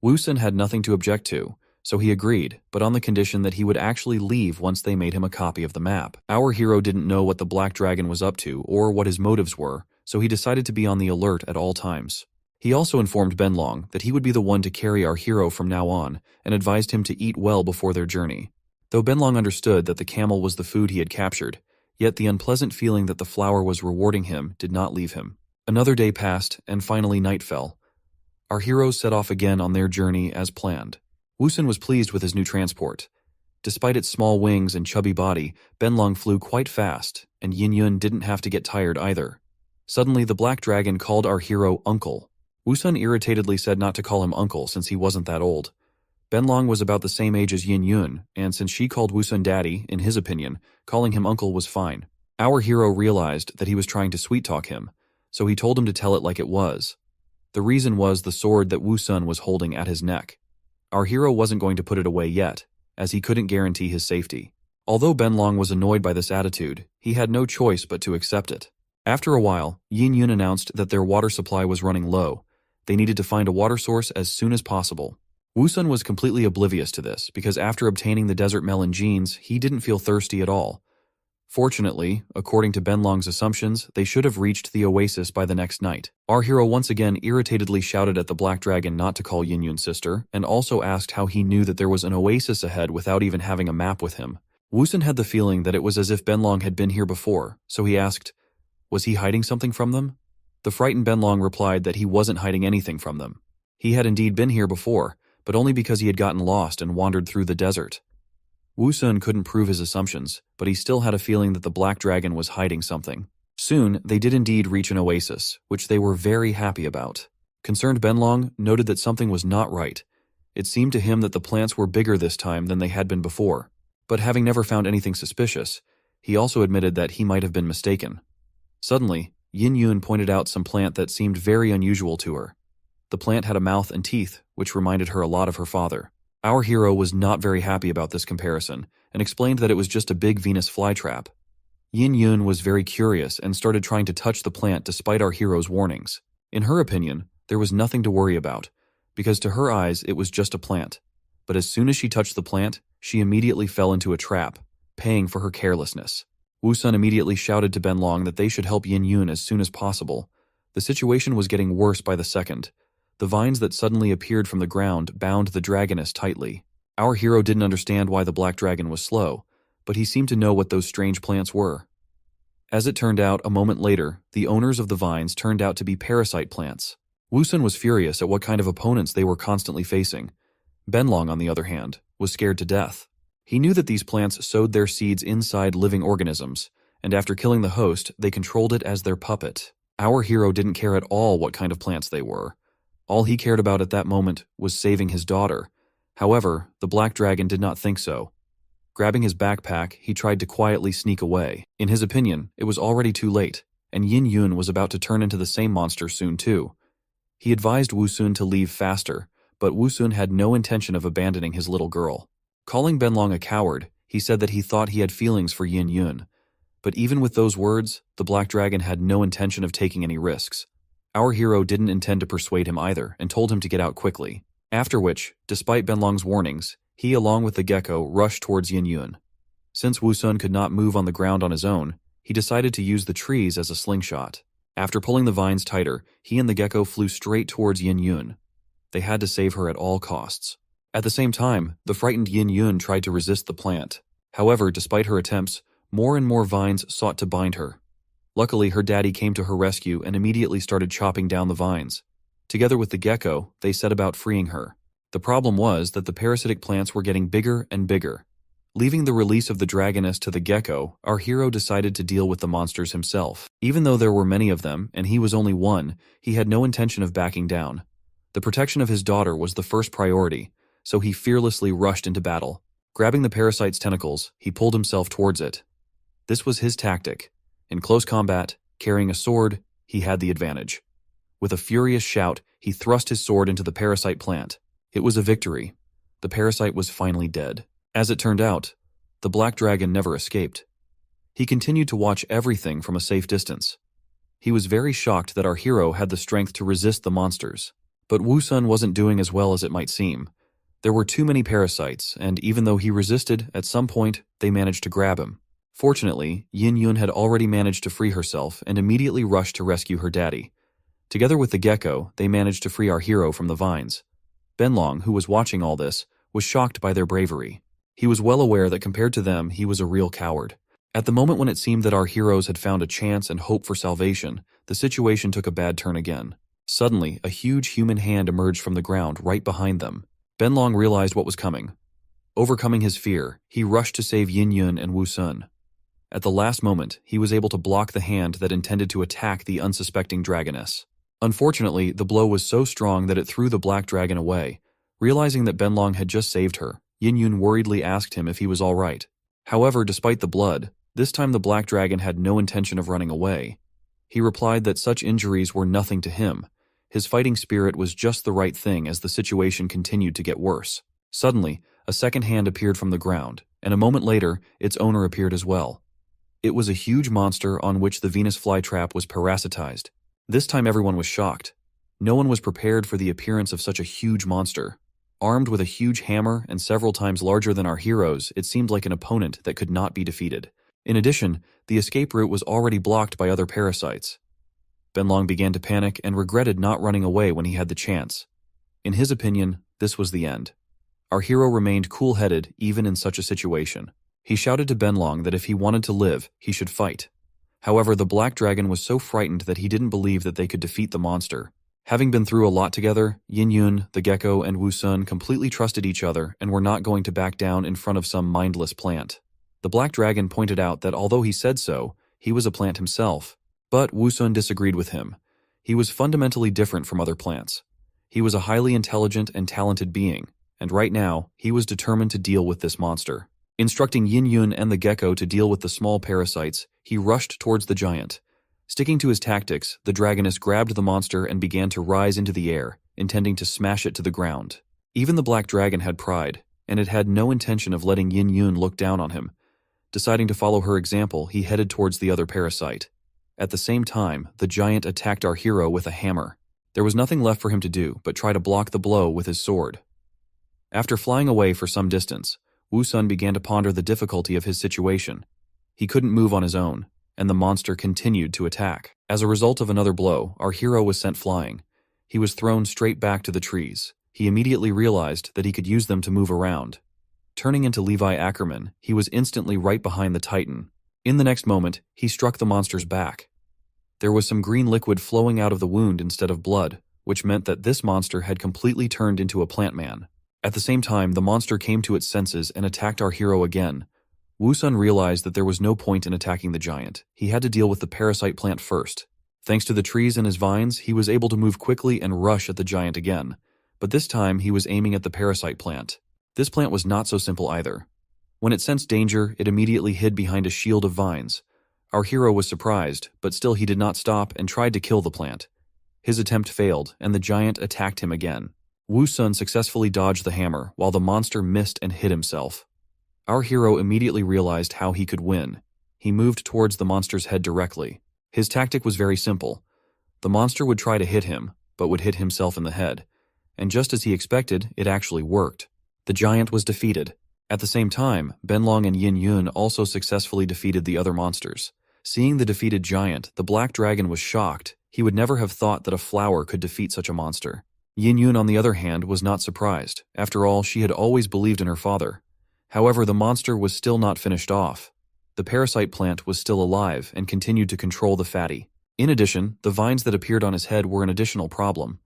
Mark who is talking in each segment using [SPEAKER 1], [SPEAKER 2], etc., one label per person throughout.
[SPEAKER 1] Woosun had nothing to object to, so he agreed, but on the condition that he would actually leave once they made him a copy of the map. Our hero didn't know what the Black Dragon was up to or what his motives were, so he decided to be on the alert at all times. He also informed Benlong that he would be the one to carry our hero from now on and advised him to eat well before their journey. Though Benlong understood that the camel was the food he had captured, yet the unpleasant feeling that the flower was rewarding him did not leave him. Another day passed, and finally night fell. Our heroes set off again on their journey as planned. Woosun was pleased with his new transport. Despite its small wings and chubby body, Benlong flew quite fast, and Yin Yun didn't have to get tired either. Suddenly, the Black Dragon called our hero Uncle. Woosun irritatedly said not to call him Uncle since he wasn't that old. Benlong was about the same age as Yin Yun, and since she called Woosun Daddy, in his opinion, calling him Uncle was fine. Our hero realized that he was trying to sweet-talk him, so he told him to tell it like it was. The reason was the sword that Woosun was holding at his neck. Our hero wasn't going to put it away yet, as he couldn't guarantee his safety. Although Benlong was annoyed by this attitude, he had no choice but to accept it. After a while, Yin Yun announced that their water supply was running low. They needed to find a water source as soon as possible. Woosun was completely oblivious to this because after obtaining the desert melon genes, he didn't feel thirsty at all. Fortunately, according to Benlong's assumptions, they should have reached the oasis by the next night. Our hero once again irritatedly shouted at the Black Dragon not to call Yin Yun's sister, and also asked how he knew that there was an oasis ahead without even having a map with him. Woosun had the feeling that it was as if Benlong had been here before, so he asked, was he hiding something from them? The frightened Benlong replied that he wasn't hiding anything from them. He had indeed been here before, but only because he had gotten lost and wandered through the desert. Woosun couldn't prove his assumptions, but he still had a feeling that the Black Dragon was hiding something. Soon, they did indeed reach an oasis, which they were very happy about. Concerned Benlong noted that something was not right. It seemed to him that the plants were bigger this time than they had been before, but having never found anything suspicious, he also admitted that he might have been mistaken. Suddenly, Yin Yun pointed out some plant that seemed very unusual to her. The plant had a mouth and teeth, which reminded her a lot of her father. Our hero was not very happy about this comparison, and explained that it was just a big Venus flytrap. Yin Yun was very curious and started trying to touch the plant despite our hero's warnings. In her opinion, there was nothing to worry about, because to her eyes it was just a plant. But as soon as she touched the plant, she immediately fell into a trap, paying for her carelessness. Woosun immediately shouted to Benlong that they should help Yin Yun as soon as possible. The situation was getting worse by the second. The vines that suddenly appeared from the ground bound the dragoness tightly. Our hero didn't understand why the Black Dragon was slow, but he seemed to know what those strange plants were. As it turned out, a moment later, the owners of the vines turned out to be parasite plants. Woosun was furious at what kind of opponents they were constantly facing. Benlong, on the other hand, was scared to death. He knew that these plants sowed their seeds inside living organisms, and after killing the host, they controlled it as their puppet. Our hero didn't care at all what kind of plants they were. All he cared about at that moment was saving his daughter. However, the Black Dragon did not think so. Grabbing his backpack, he tried to quietly sneak away. In his opinion, it was already too late, and Yin Yun was about to turn into the same monster soon too. He advised Woosun to leave faster, but Woosun had no intention of abandoning his little girl. Calling Benlong a coward, he said that he thought he had feelings for Yin Yun. But even with those words, the Black Dragon had no intention of taking any risks. Our hero didn't intend to persuade him either and told him to get out quickly. After which, despite Benlong's warnings, he along with the gecko rushed towards Yin Yun. Since Woosun could not move on the ground on his own, he decided to use the trees as a slingshot. After pulling the vines tighter, he and the gecko flew straight towards Yin Yun. They had to save her at all costs. At the same time, the frightened Yin Yun tried to resist the plant. However, despite her attempts, more and more vines sought to bind her. Luckily, her daddy came to her rescue and immediately started chopping down the vines. Together with the gecko, they set about freeing her. The problem was that the parasitic plants were getting bigger and bigger. Leaving the release of the dragoness to the gecko, our hero decided to deal with the monsters himself. Even though there were many of them, and he was only one, he had no intention of backing down. The protection of his daughter was the first priority, so he fearlessly rushed into battle. Grabbing the parasite's tentacles, he pulled himself towards it. This was his tactic. In close combat, carrying a sword, he had the advantage. With a furious shout, he thrust his sword into the parasite plant. It was a victory. The parasite was finally dead. As it turned out, the Black Dragon never escaped. He continued to watch everything from a safe distance. He was very shocked that our hero had the strength to resist the monsters. But Wu Sun wasn't doing as well as it might seem. There were too many parasites, and even though he resisted, at some point, they managed to grab him. Fortunately, Yin Yun had already managed to free herself and immediately rushed to rescue her daddy. Together with the gecko, they managed to free our hero from the vines. Benlong, who was watching all this, was shocked by their bravery. He was well aware that compared to them, he was a real coward. At the moment when it seemed that our heroes had found a chance and hope for salvation, the situation took a bad turn again. Suddenly, a huge human hand emerged from the ground right behind them. Benlong realized what was coming. Overcoming his fear, he rushed to save Yin Yun and Wu Sun. At the last moment, he was able to block the hand that intended to attack the unsuspecting dragoness. Unfortunately, the blow was so strong that it threw the black dragon away. Realizing that Benlong had just saved her, Yin Yun worriedly asked him if he was all right. However, despite the blood, this time the black dragon had no intention of running away. He replied that such injuries were nothing to him. His fighting spirit was just the right thing as the situation continued to get worse. Suddenly, a second hand appeared from the ground, and a moment later, its owner appeared as well. It was a huge monster on which the Venus flytrap was parasitized. This time everyone was shocked. No one was prepared for the appearance of such a huge monster. Armed with a huge hammer and several times larger than our heroes, it seemed like an opponent that could not be defeated. In addition, the escape route was already blocked by other parasites. Benlong began to panic and regretted not running away when he had the chance. In his opinion, this was the end. Our hero remained cool-headed even in such a situation. He shouted to Benlong that if he wanted to live, he should fight. However, the black dragon was so frightened that he didn't believe that they could defeat the monster. Having been through a lot together, Yin Yun, the gecko, and Wu Sun completely trusted each other and were not going to back down in front of some mindless plant. The black dragon pointed out that although he said so, he was a plant himself. But Wu Sun disagreed with him. He was fundamentally different from other plants. He was a highly intelligent and talented being, and right now, he was determined to deal with this monster. Instructing Yin Yun and the gecko to deal with the small parasites, he rushed towards the giant. Sticking to his tactics, the dragoness grabbed the monster and began to rise into the air, intending to smash it to the ground. Even the black dragon had pride, and it had no intention of letting Yin Yun look down on him. Deciding to follow her example, he headed towards the other parasite. At the same time, the giant attacked our hero with a hammer. There was nothing left for him to do but try to block the blow with his sword. After flying away for some distance, Wu Sun began to ponder the difficulty of his situation. He couldn't move on his own, and the monster continued to attack. As a result of another blow, our hero was sent flying. He was thrown straight back to the trees. He immediately realized that he could use them to move around. Turning into Levi Ackerman, he was instantly right behind the Titan. In the next moment, he struck the monster's back. There was some green liquid flowing out of the wound instead of blood, which meant that this monster had completely turned into a plant man. At the same time, the monster came to its senses and attacked our hero again. Wu Sun realized that there was no point in attacking the giant. He had to deal with the parasite plant first. Thanks to the trees and his vines, he was able to move quickly and rush at the giant again. But this time, he was aiming at the parasite plant. This plant was not so simple either. When it sensed danger, it immediately hid behind a shield of vines. Our hero was surprised, but still he did not stop and tried to kill the plant. His attempt failed, and the giant attacked him again. Wu Sun successfully dodged the hammer, while the monster missed and hit himself. Our hero immediately realized how he could win. He moved towards the monster's head directly. His tactic was very simple. The monster would try to hit him, but would hit himself in the head. And just as he expected, it actually worked. The giant was defeated. At the same time, Benlong and Yin Yun also successfully defeated the other monsters. Seeing the defeated giant, the black dragon was shocked. He would never have thought that a flower could defeat such a monster. Yin Yun, on the other hand, was not surprised. After all, she had always believed in her father. However, the monster was still not finished off. The parasite plant was still alive and continued to control the fatty. In addition, the vines that appeared on his head were an additional problem.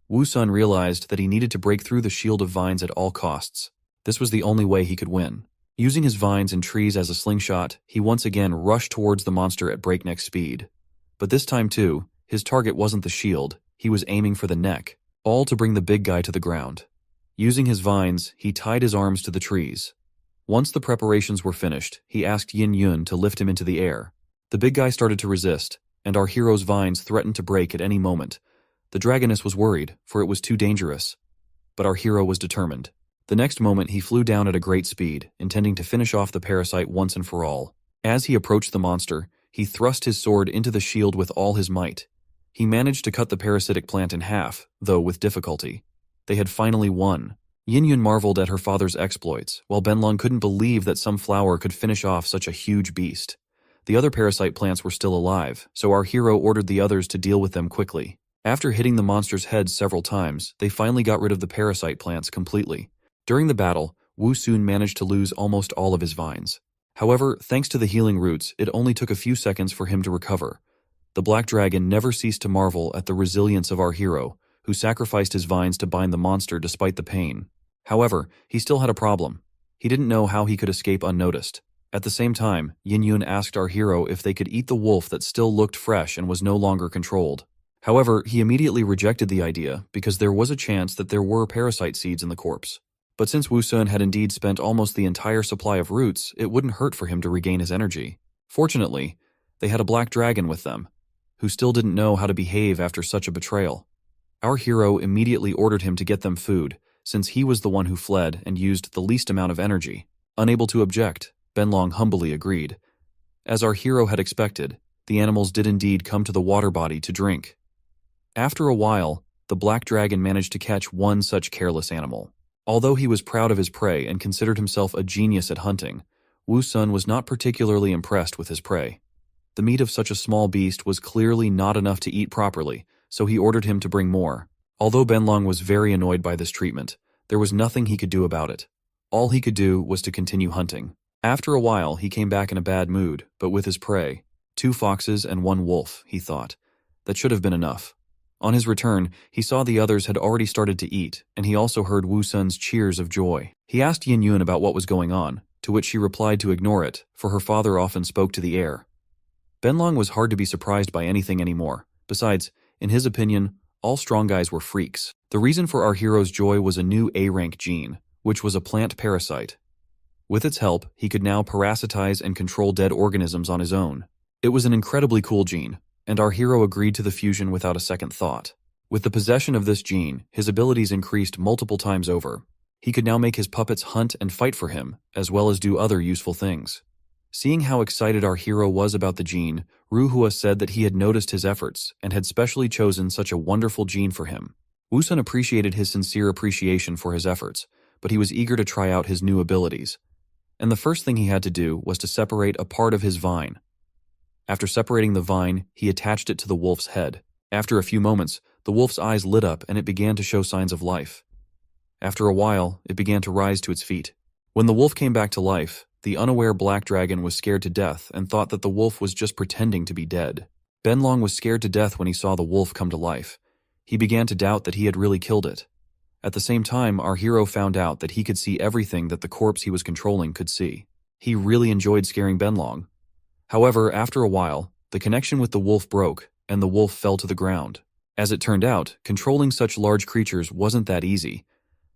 [SPEAKER 1] Wu Sun realized that he needed to break through the shield of vines at all costs. This was the only way he could win. Using his vines and trees as a slingshot, he once again rushed towards the monster at breakneck speed. But this time too, his target wasn't the shield, he was aiming for the neck, all to bring the big guy to the ground. Using his vines, he tied his arms to the trees. Once the preparations were finished, he asked Yin Yun to lift him into the air. The big guy started to resist, and our hero's vines threatened to break at any moment. The dragoness was worried, for it was too dangerous. But our hero was determined. The next moment, he flew down at a great speed, intending to finish off the parasite once and for all. As he approached the monster, he thrust his sword into the shield with all his might. He managed to cut the parasitic plant in half, though with difficulty. They had finally won. Yin-Yun marveled at her father's exploits, while Benlong couldn't believe that some flower could finish off such a huge beast. The other parasite plants were still alive, so our hero ordered the others to deal with them quickly. After hitting the monster's head several times, they finally got rid of the parasite plants completely. During the battle, Wu Sun managed to lose almost all of his vines. However, thanks to the healing roots, it only took a few seconds for him to recover. The Black Dragon never ceased to marvel at the resilience of our hero, who sacrificed his vines to bind the monster despite the pain. However, he still had a problem. He didn't know how he could escape unnoticed. At the same time, Yin-Yun asked our hero if they could eat the wolf that still looked fresh and was no longer controlled. However, he immediately rejected the idea because there was a chance that there were parasite seeds in the corpse. But since Wu Sun had indeed spent almost the entire supply of roots, it wouldn't hurt for him to regain his energy. Fortunately, they had a black dragon with them, who still didn't know how to behave after such a betrayal. Our hero immediately ordered him to get them food, since he was the one who fled and used the least amount of energy. Unable to object, Benlong humbly agreed. As our hero had expected, the animals did indeed come to the water body to drink. After a while, the black dragon managed to catch one such careless animal. Although he was proud of his prey and considered himself a genius at hunting, Wu Sun was not particularly impressed with his prey. The meat of such a small beast was clearly not enough to eat properly, so he ordered him to bring more. Although Benlong was very annoyed by this treatment, there was nothing he could do about it. All he could do was to continue hunting. After a while, he came back in a bad mood, but with his prey. 2 foxes and 1 wolf, he thought. That should have been enough. On his return, he saw the others had already started to eat, and he also heard Wu Sun's cheers of joy. He asked Yin-Yun about what was going on, to which she replied to ignore it, for her father often spoke to the air. Benlong was hard to be surprised by anything anymore. Besides, in his opinion, all strong guys were freaks. The reason for our hero's joy was a new A-rank gene, which was a plant parasite. With its help, he could now parasitize and control dead organisms on his own. It was an incredibly cool gene, and our hero agreed to the fusion without a second thought. With the possession of this gene, his abilities increased multiple times over. He could now make his puppets hunt and fight for him, as well as do other useful things. Seeing how excited our hero was about the gene, Ruhua said that he had noticed his efforts and had specially chosen such a wonderful gene for him. Wu Sun appreciated his sincere appreciation for his efforts, but he was eager to try out his new abilities. And the first thing he had to do was to separate a part of his vine. After separating the vine, he attached it to the wolf's head. After a few moments, the wolf's eyes lit up and it began to show signs of life. After a while, it began to rise to its feet. When the wolf came back to life, the unaware black dragon was scared to death and thought that the wolf was just pretending to be dead. Benlong was scared to death when he saw the wolf come to life. He began to doubt that he had really killed it. At the same time, our hero found out that he could see everything that the corpse he was controlling could see. He really enjoyed scaring Benlong. However, after a while, the connection with the wolf broke, and the wolf fell to the ground. As it turned out, controlling such large creatures wasn't that easy.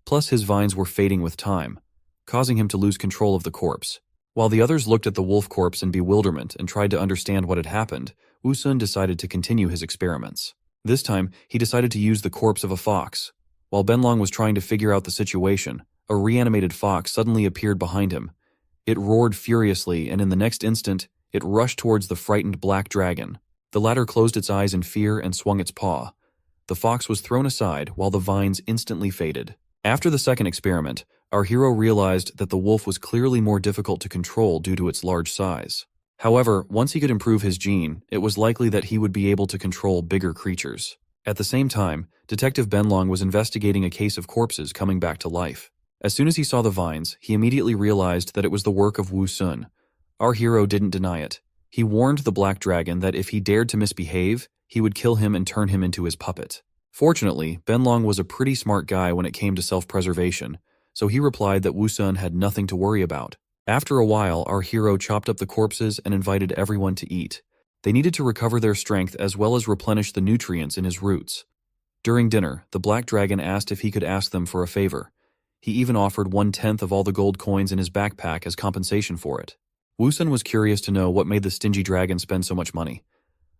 [SPEAKER 1] Plus, his vines were fading with time, causing him to lose control of the corpse. While the others looked at the wolf corpse in bewilderment and tried to understand what had happened, Wu Sun decided to continue his experiments. This time, he decided to use the corpse of a fox. While Benlong was trying to figure out the situation, a reanimated fox suddenly appeared behind him. It roared furiously, and in the next instant, it rushed towards the frightened black dragon. The latter closed its eyes in fear and swung its paw. The fox was thrown aside while the vines instantly faded. After the second experiment, our hero realized that the wolf was clearly more difficult to control due to its large size. However, once he could improve his gene, it was likely that he would be able to control bigger creatures. At the same time, Detective Benlong was investigating a case of corpses coming back to life. As soon as he saw the vines, he immediately realized that it was the work of Wu Sun. Our hero didn't deny it. He warned the black dragon that if he dared to misbehave, he would kill him and turn him into his puppet. Fortunately, Benlong was a pretty smart guy when it came to self-preservation, so he replied that Wu Sun had nothing to worry about. After a while, our hero chopped up the corpses and invited everyone to eat. They needed to recover their strength as well as replenish the nutrients in his roots. During dinner, the black dragon asked if he could ask them for a favor. He even offered 1/10 of all the gold coins in his backpack as compensation for it. Wu Sun was curious to know what made the stingy dragon spend so much money.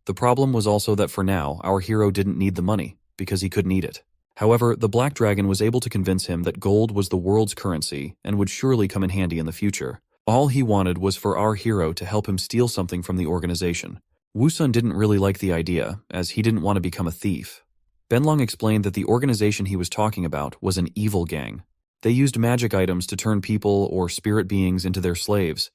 [SPEAKER 1] The problem was also that for now, our hero didn't need the money, because he couldn't eat it. However, the black dragon was able to convince him that gold was the world's currency and would surely come in handy in the future. All he wanted was for our hero to help him steal something from the organization. Woo-sun didn't really like the idea, as he didn't want to become a thief. Benlong explained that the organization he was talking about was an evil gang. They used magic items to turn people or spirit beings into their slaves.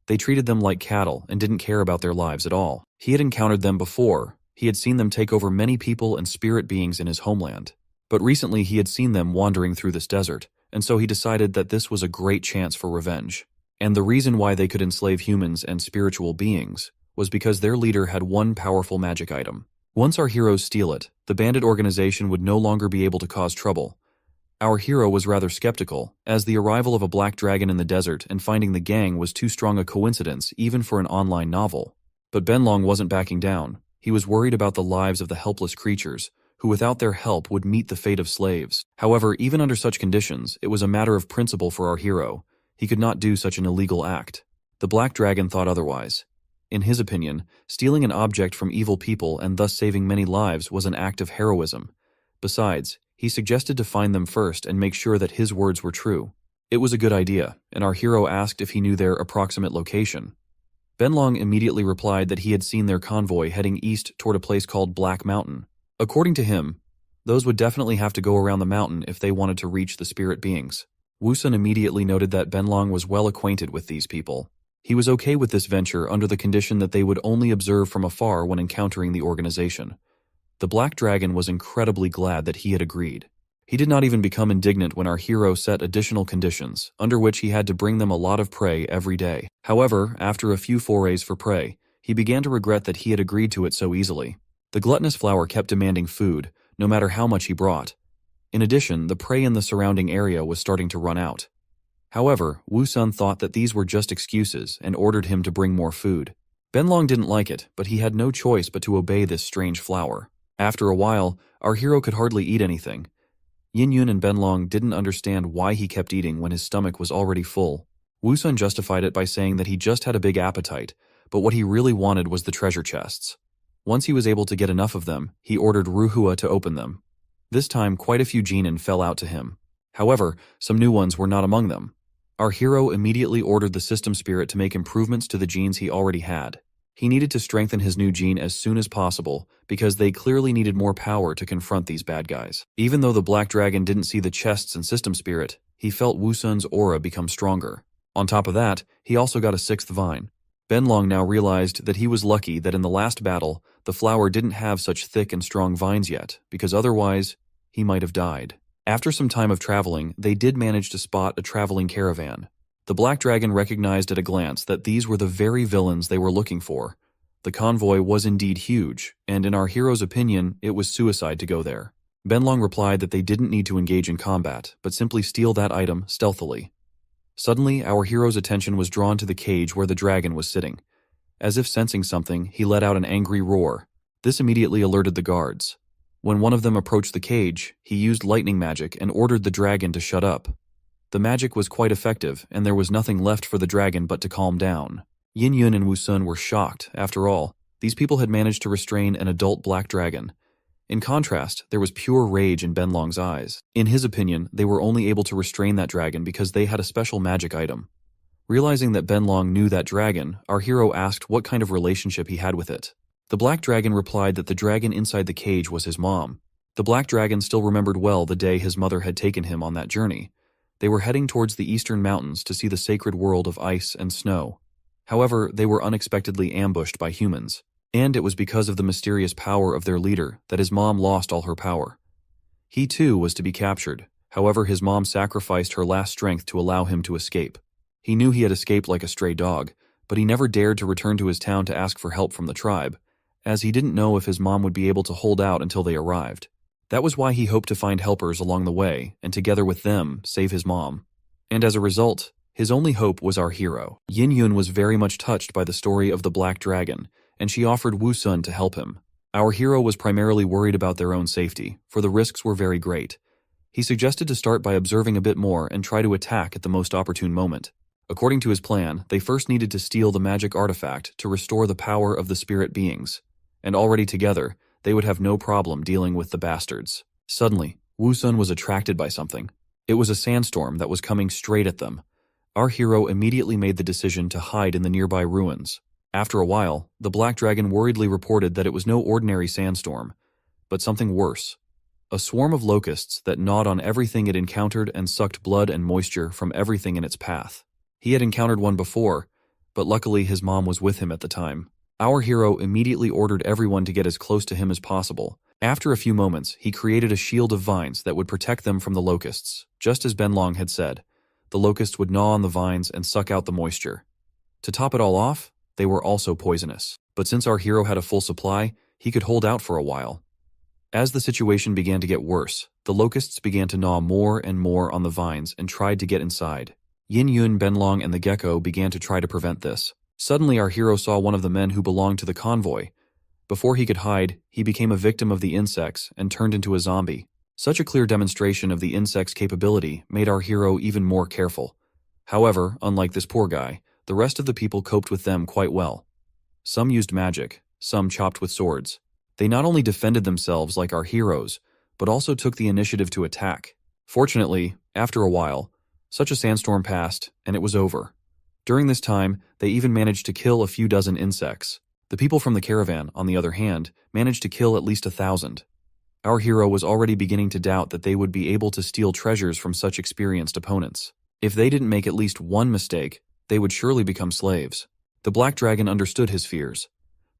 [SPEAKER 1] They treated them like cattle and didn't care about their lives at all. He had encountered them before. He had seen them take over many people and spirit beings in his homeland. But recently he had seen them wandering through this desert, and so he decided that this was a great chance for revenge. And the reason why they could enslave humans and spiritual beings was because their leader had one powerful magic item. Once our heroes steal it, the bandit organization would no longer be able to cause trouble. Our hero was rather skeptical, as the arrival of a black dragon in the desert and finding the gang was too strong a coincidence even for an online novel. But Benlong wasn't backing down. He was worried about the lives of the helpless creatures, who without their help would meet the fate of slaves. However, even under such conditions, it was a matter of principle for our hero. He could not do such an illegal act. The black dragon thought otherwise. In his opinion, stealing an object from evil people and thus saving many lives was an act of heroism. Besides, he suggested to find them first and make sure that his words were true. It was a good idea, and our hero asked if he knew their approximate location. Benlong immediately replied that he had seen their convoy heading east toward a place called Black Mountain. According to him, those would definitely have to go around the mountain if they wanted to reach the spirit beings. Woo-sun immediately noted that Benlong was well acquainted with these people. He was okay with this venture under the condition that they would only observe from afar when encountering the organization. The Black Dragon was incredibly glad that he had agreed. He did not even become indignant when our hero set additional conditions, under which he had to bring them a lot of prey every day. However, after a few forays for prey, he began to regret that he had agreed to it so easily. The gluttonous flower kept demanding food, no matter how much he brought. In addition, the prey in the surrounding area was starting to run out. However, Woo-sun thought that these were just excuses and ordered him to bring more food. Benlong didn't like it, but he had no choice but to obey this strange flower. After a while, our hero could hardly eat anything. Yin-yun and Benlong didn't understand why he kept eating when his stomach was already full. Woo-sun justified it by saying that he just had a big appetite, but what he really wanted was the treasure chests. Once he was able to get enough of them, he ordered Ruhua to open them. This time, quite a few genin fell out to him. However, some new ones were not among them. Our hero immediately ordered the system spirit to make improvements to the genes he already had. He needed to strengthen his new gene as soon as possible because they clearly needed more power to confront these bad guys. Even though the Black Dragon didn't see the chests and system spirit, he felt Woo-sun's aura become stronger. On top of that, he also got a sixth vine. Benlong now realized that he was lucky that in the last battle, the flower didn't have such thick and strong vines yet, because otherwise, he might have died. After some time of traveling, they did manage to spot a traveling caravan. The Black Dragon recognized at a glance that these were the very villains they were looking for. The convoy was indeed huge, and in our hero's opinion, it was suicide to go there. Benlong replied that they didn't need to engage in combat, but simply steal that item stealthily. Suddenly, our hero's attention was drawn to the cage where the dragon was sitting. As if sensing something, he let out an angry roar. This immediately alerted the guards. When one of them approached the cage, he used lightning magic and ordered the dragon to shut up. The magic was quite effective, and there was nothing left for the dragon but to calm down. Yin-yun and Woo-sun were shocked. After all, these people had managed to restrain an adult black dragon. In contrast, there was pure rage in Benlong's eyes. In his opinion, they were only able to restrain that dragon because they had a special magic item. Realizing that Benlong knew that dragon, our hero asked what kind of relationship he had with it. The black dragon replied that the dragon inside the cage was his mom. The black dragon still remembered well the day his mother had taken him on that journey. They were heading towards the eastern mountains to see the sacred world of ice and snow. However, they were unexpectedly ambushed by humans, and it was because of the mysterious power of their leader that his mom lost all her power. He too was to be captured. However, his mom sacrificed her last strength to allow him to escape. He knew he had escaped like a stray dog, but he never dared to return to his town to ask for help from the tribe, as he didn't know if his mom would be able to hold out until they arrived. That was why he hoped to find helpers along the way, and together with them, save his mom. And as a result, his only hope was our hero. Yin-yun was very much touched by the story of the Black Dragon, and she offered Woo-sun to help him. Our hero was primarily worried about their own safety, for the risks were very great. He suggested to start by observing a bit more and try to attack at the most opportune moment. According to his plan, they first needed to steal the magic artifact to restore the power of the spirit beings, and already together, they would have no problem dealing with the bastards. Suddenly, Woo-sun was attracted by something. It was a sandstorm that was coming straight at them. Our hero immediately made the decision to hide in the nearby ruins. After a while, the Black Dragon worriedly reported that it was no ordinary sandstorm, but something worse. A swarm of locusts that gnawed on everything it encountered and sucked blood and moisture from everything in its path. He had encountered one before, but luckily his mom was with him at the time. Our hero immediately ordered everyone to get as close to him as possible. After a few moments, he created a shield of vines that would protect them from the locusts. Just as Benlong had said, the locusts would gnaw on the vines and suck out the moisture. To top it all off, they were also poisonous. But since our hero had a full supply, he could hold out for a while. As the situation began to get worse, the locusts began to gnaw more and more on the vines and tried to get inside. Yin Yun, Benlong, and the gecko began to try to prevent this. Suddenly our hero saw one of the men who belonged to the convoy. Before he could hide, he became a victim of the insects and turned into a zombie. Such a clear demonstration of the insect's capability made our hero even more careful. However, unlike this poor guy, the rest of the people coped with them quite well. Some used magic, some chopped with swords. They not only defended themselves like our heroes, but also took the initiative to attack. Fortunately, after a while, such a sandstorm passed, and it was over. During this time, they even managed to kill a few dozen insects. The people from the caravan, on the other hand, managed to kill at least 1,000. Our hero was already beginning to doubt that they would be able to steal treasures from such experienced opponents. If they didn't make at least one mistake, they would surely become slaves. The Black Dragon understood his fears.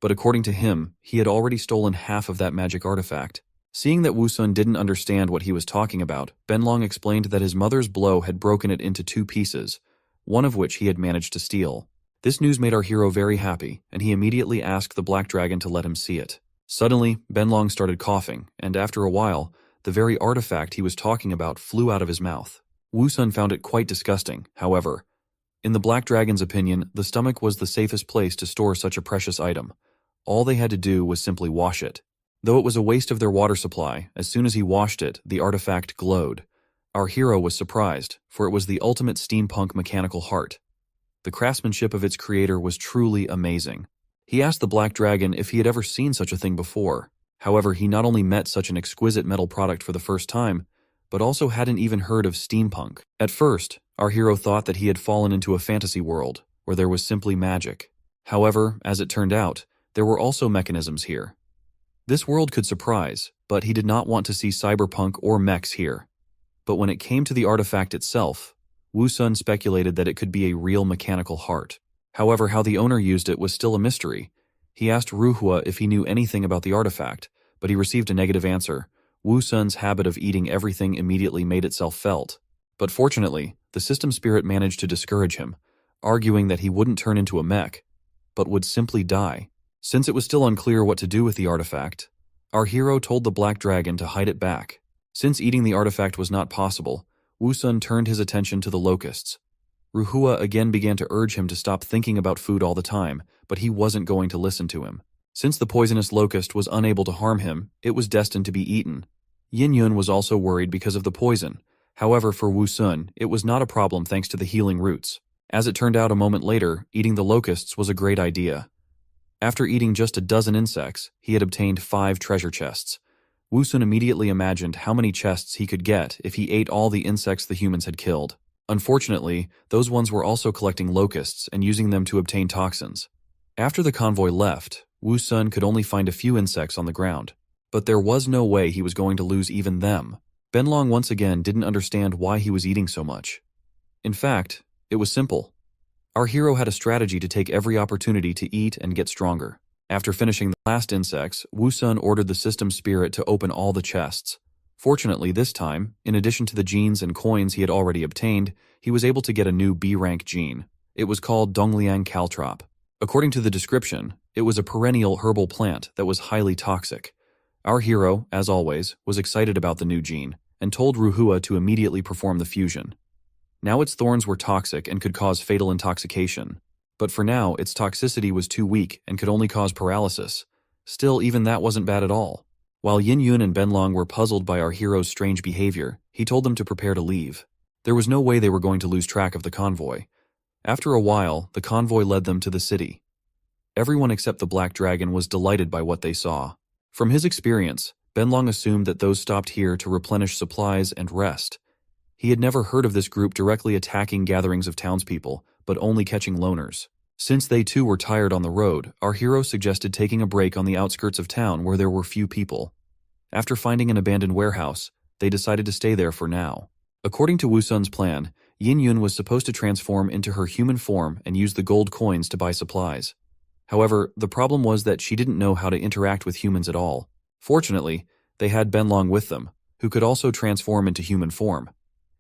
[SPEAKER 1] But according to him, he had already stolen half of that magic artifact. Seeing that Wu Sun didn't understand what he was talking about, Benlong explained that his mother's blow had broken it into 2 pieces, one of which he had managed to steal. This news made our hero very happy, and he immediately asked the Black Dragon to let him see it. Suddenly, Benlong started coughing, and after a while, the very artifact he was talking about flew out of his mouth. Wu Sun found it quite disgusting, however. In the Black Dragon's opinion, the stomach was the safest place to store such a precious item. All they had to do was simply wash it. Though it was a waste of their water supply, as soon as he washed it, the artifact glowed. Our hero was surprised, for it was the ultimate steampunk mechanical heart. The craftsmanship of its creator was truly amazing. He asked the Black Dragon if he had ever seen such a thing before. However, he not only met such an exquisite metal product for the first time, but also hadn't even heard of steampunk. At first, our hero thought that he had fallen into a fantasy world, where there was simply magic. However, as it turned out, there were also mechanisms here. This world could surprise, but he did not want to see cyberpunk or mechs here. But when it came to the artifact itself, Wu Sun speculated that it could be a real mechanical heart. However, how the owner used it was still a mystery. He asked Ruhua if he knew anything about the artifact, but he received a negative answer. Wu Sun's habit of eating everything immediately made itself felt. But fortunately, the system spirit managed to discourage him, arguing that he wouldn't turn into a mech, but would simply die. Since it was still unclear what to do with the artifact, our hero told the Black Dragon to hide it back. Since eating the artifact was not possible, Wu Sun turned his attention to the locusts. Ruhua again began to urge him to stop thinking about food all the time, but he wasn't going to listen to him. Since the poisonous locust was unable to harm him, it was destined to be eaten. Yin Yun was also worried because of the poison. However, for Wu Sun, it was not a problem thanks to the healing roots. As it turned out a moment later, eating the locusts was a great idea. After eating just a dozen insects, he had obtained 5 treasure chests. Wu Sun immediately imagined how many chests he could get if he ate all the insects the humans had killed. Unfortunately, those ones were also collecting locusts and using them to obtain toxins. After the convoy left, Wu Sun could only find a few insects on the ground. But there was no way he was going to lose even them. Benlong once again didn't understand why he was eating so much. In fact, it was simple. Our hero had a strategy to take every opportunity to eat and get stronger. After finishing the last insects, Wu Sun ordered the system spirit to open all the chests. Fortunately, this time, in addition to the genes and coins he had already obtained, he was able to get a new B-rank gene. It was called Dongliang Caltrop. According to the description, it was a perennial herbal plant that was highly toxic. Our hero, as always, was excited about the new gene, and told Ruhua to immediately perform the fusion. Now its thorns were toxic and could cause fatal intoxication. But for now, its toxicity was too weak and could only cause paralysis. Still, even that wasn't bad at all. While Yin Yun and Benlong were puzzled by our hero's strange behavior, he told them to prepare to leave. There was no way they were going to lose track of the convoy. After a while, the convoy led them to the city. Everyone except the Black Dragon was delighted by what they saw. From his experience, Benlong assumed that those stopped here to replenish supplies and rest. He had never heard of this group directly attacking gatherings of townspeople, but only catching loners. Since they too were tired on the road, our hero suggested taking a break on the outskirts of town where there were few people. After finding an abandoned warehouse, they decided to stay there for now. According to Woosun's plan, Yin Yun was supposed to transform into her human form and use the gold coins to buy supplies. However, the problem was that she didn't know how to interact with humans at all. Fortunately, they had Benlong with them, who could also transform into human form.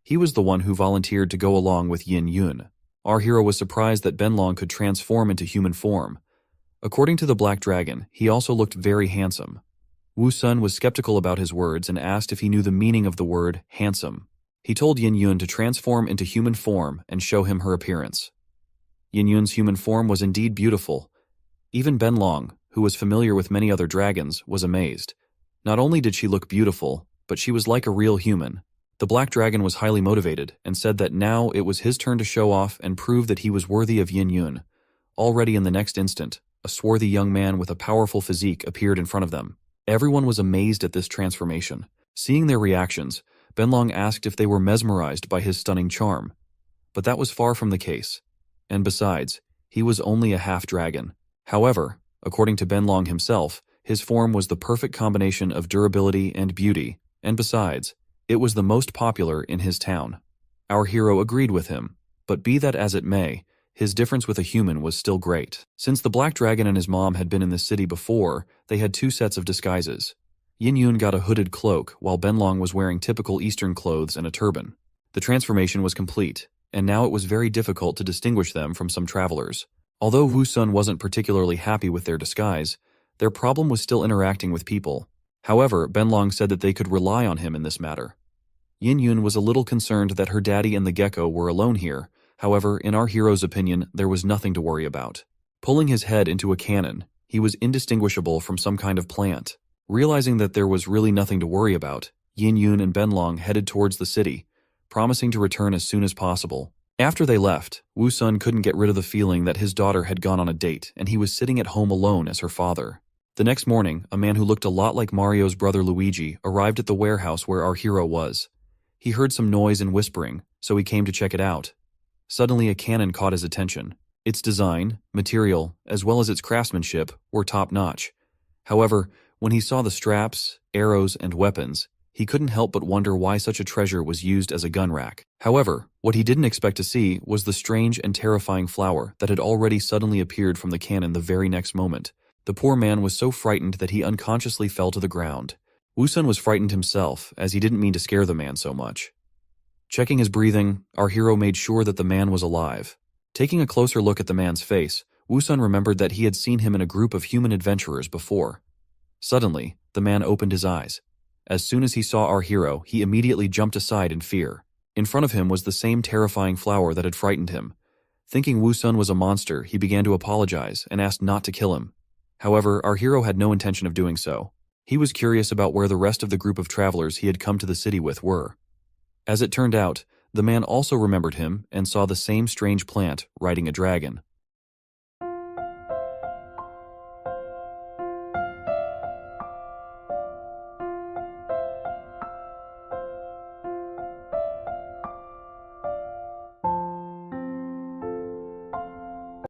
[SPEAKER 1] He was the one who volunteered to go along with Yin Yun. Our hero was surprised that Benlong could transform into human form. According to the Black Dragon, he also looked very handsome. Woosun was skeptical about his words and asked if he knew the meaning of the word handsome. He told Yin Yun to transform into human form and show him her appearance. Yin Yun's human form was indeed beautiful. Even Benlong, who was familiar with many other dragons, was amazed. Not only did she look beautiful, but she was like a real human. The Black Dragon was highly motivated and said that now it was his turn to show off and prove that he was worthy of Yin Yun. Already in the next instant, a swarthy young man with a powerful physique appeared in front of them. Everyone was amazed at this transformation. Seeing their reactions, Benlong asked if they were mesmerized by his stunning charm. But that was far from the case. And besides, he was only a half-dragon. However, according to Benlong himself, his form was the perfect combination of durability and beauty, and besides, it was the most popular in his town. Our hero agreed with him, but be that as it may, his difference with a human was still great. Since the Black Dragon and his mom had been in this city before, they had two sets of disguises. Yin Yun got a hooded cloak, while Benlong was wearing typical Eastern clothes and a turban. The transformation was complete, and now it was very difficult to distinguish them from some travelers. Although Woosun wasn't particularly happy with their disguise, their problem was still interacting with people. However, Benlong said that they could rely on him in this matter. Yin Yun was a little concerned that her daddy and the gecko were alone here. However, in our hero's opinion, there was nothing to worry about. Pulling his head into a cannon, he was indistinguishable from some kind of plant. Realizing that there was really nothing to worry about, Yin Yun and Benlong headed towards the city, promising to return as soon as possible. After they left, Woosun couldn't get rid of the feeling that his daughter had gone on a date and he was sitting at home alone as her father. The next morning, a man who looked a lot like Mario's brother Luigi arrived at the warehouse where our hero was. He heard some noise and whispering, so he came to check it out. Suddenly, a cannon caught his attention. Its design, material, as well as its craftsmanship were top-notch. However, when he saw the straps, arrows, and weapons, he couldn't help but wonder why such a treasure was used as a gun rack. However, what he didn't expect to see was the strange and terrifying flower that had already suddenly appeared from the cannon the very next moment. The poor man was so frightened that he unconsciously fell to the ground. Woosun was frightened himself, as he didn't mean to scare the man so much. Checking his breathing, our hero made sure that the man was alive. Taking a closer look at the man's face, Woosun remembered that he had seen him in a group of human adventurers before. Suddenly, the man opened his eyes. As soon as he saw our hero, he immediately jumped aside in fear. In front of him was the same terrifying flower that had frightened him. Thinking Woosun was a monster, he began to apologize and asked not to kill him. However, our hero had no intention of doing so. He was curious about where the rest of the group of travelers he had come to the city with were. As it turned out, the man also remembered him and saw the same strange plant riding a dragon.